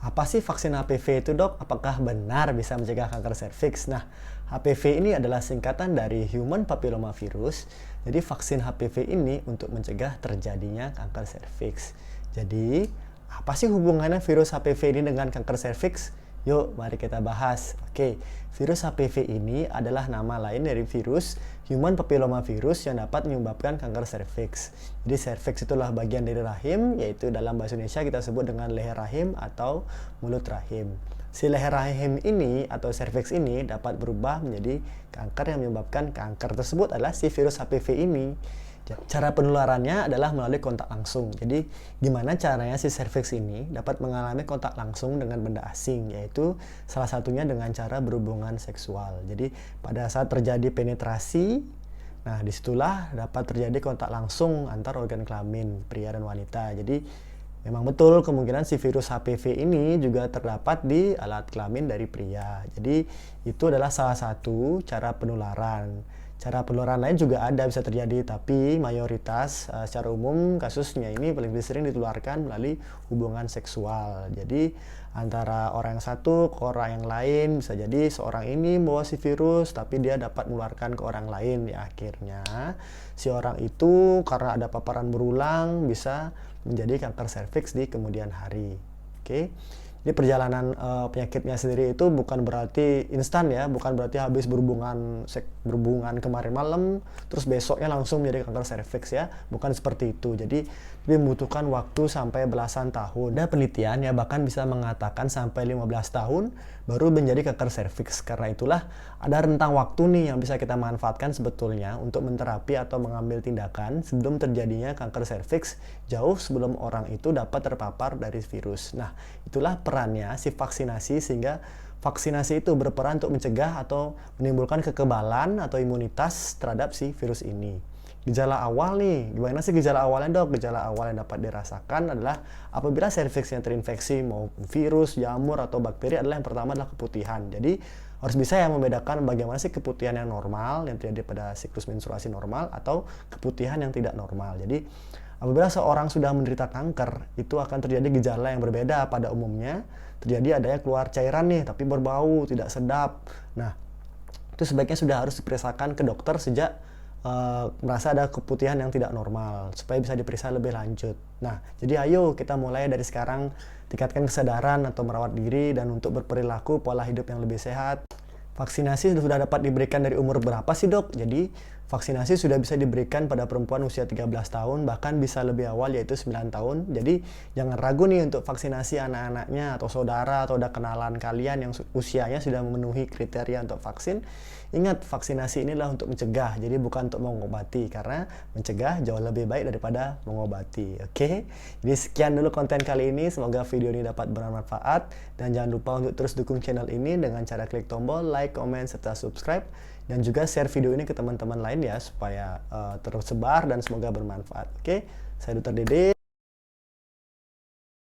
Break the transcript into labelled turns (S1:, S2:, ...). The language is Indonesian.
S1: Apa sih vaksin HPV itu, Dok? Apakah benar bisa mencegah kanker serviks? Nah, HPV ini adalah singkatan dari Human Papilloma Virus. Jadi vaksin HPV ini untuk mencegah terjadinya kanker serviks. Jadi, apa sih hubungannya virus HPV ini dengan kanker serviks? Yuk, mari kita bahas. Oke, virus HPV ini adalah nama lain dari virus Human Papilloma Virus yang dapat menyebabkan kanker serviks. Jadi serviks itulah bagian dari rahim, yaitu dalam bahasa Indonesia kita sebut dengan leher rahim atau mulut rahim. Si leher rahim ini atau serviks ini dapat berubah menjadi kanker yang menyebabkan kanker tersebut adalah si virus HPV ini. Cara penularannya adalah melalui kontak langsung. Jadi, gimana caranya si serviks ini dapat mengalami kontak langsung dengan benda asing, yaitu salah satunya dengan cara berhubungan seksual. Jadi, pada saat terjadi penetrasi, nah disitulah dapat terjadi kontak langsung antar organ kelamin pria dan wanita. Jadi, memang betul kemungkinan si virus HPV ini juga terdapat di alat kelamin dari pria. Jadi, itu adalah salah satu cara penularan. Cara penularan lain juga ada bisa terjadi, tapi mayoritas secara umum kasusnya ini paling sering ditularkan melalui hubungan seksual. Jadi antara orang yang satu ke orang yang lain, bisa jadi seorang ini membawa si virus tapi dia dapat menularkan ke orang lain. Ya akhirnya si orang itu karena ada paparan berulang bisa menjadi kanker serviks di kemudian hari. Oke. Jadi perjalanan penyakitnya sendiri itu bukan berarti instan ya, bukan berarti habis berhubungan kemarin malam terus besoknya langsung menjadi kanker serviks ya, bukan seperti itu. Jadi membutuhkan waktu sampai belasan tahun. Ada penelitian ya bahkan bisa mengatakan sampai 15 tahun baru menjadi kanker serviks. Karena itulah ada rentang waktu nih yang bisa kita manfaatkan sebetulnya untuk menterapi atau mengambil tindakan sebelum terjadinya kanker serviks, jauh sebelum orang itu dapat terpapar dari virus. Nah, itulah perannya si vaksinasi, sehingga vaksinasi itu berperan untuk mencegah atau menimbulkan kekebalan atau imunitas terhadap si virus ini. Gejala awal nih, gimana sih gejala awalnya, Dok? Gejala awal yang dapat dirasakan adalah apabila serviksnya terinfeksi mau virus, jamur atau bakteri adalah yang pertama adalah keputihan. Jadi harus bisa ya membedakan bagaimana sih keputihan yang normal yang terjadi pada siklus menstruasi normal atau keputihan yang tidak normal. Jadi apabila seorang sudah menderita kanker, itu akan terjadi gejala yang berbeda. Pada umumnya terjadi adanya keluar cairan nih, tapi berbau, tidak sedap. Nah, itu sebaiknya sudah harus diperiksakan ke dokter sejak merasa ada keputihan yang tidak normal, supaya bisa diperiksa lebih lanjut. Nah, jadi ayo kita mulai dari sekarang tingkatkan kesadaran atau merawat diri dan untuk berperilaku pola hidup yang lebih sehat. Vaksinasi sudah dapat diberikan dari umur berapa sih, Dok? Jadi vaksinasi sudah bisa diberikan pada perempuan usia 13 tahun, bahkan bisa lebih awal yaitu 9 tahun. Jadi jangan ragu nih untuk vaksinasi anak-anaknya atau saudara atau ada kenalan kalian yang usianya sudah memenuhi kriteria untuk vaksin. Ingat, vaksinasi inilah untuk mencegah, jadi bukan untuk mengobati, karena mencegah jauh lebih baik daripada mengobati. Oke? Jadi sekian dulu konten kali ini, semoga video ini dapat bermanfaat, dan jangan lupa untuk terus dukung channel ini dengan cara klik tombol like, comment, serta subscribe, dan juga share video ini ke teman-teman lain ya, supaya tersebar dan semoga bermanfaat. Oke? Saya Dr. Dede.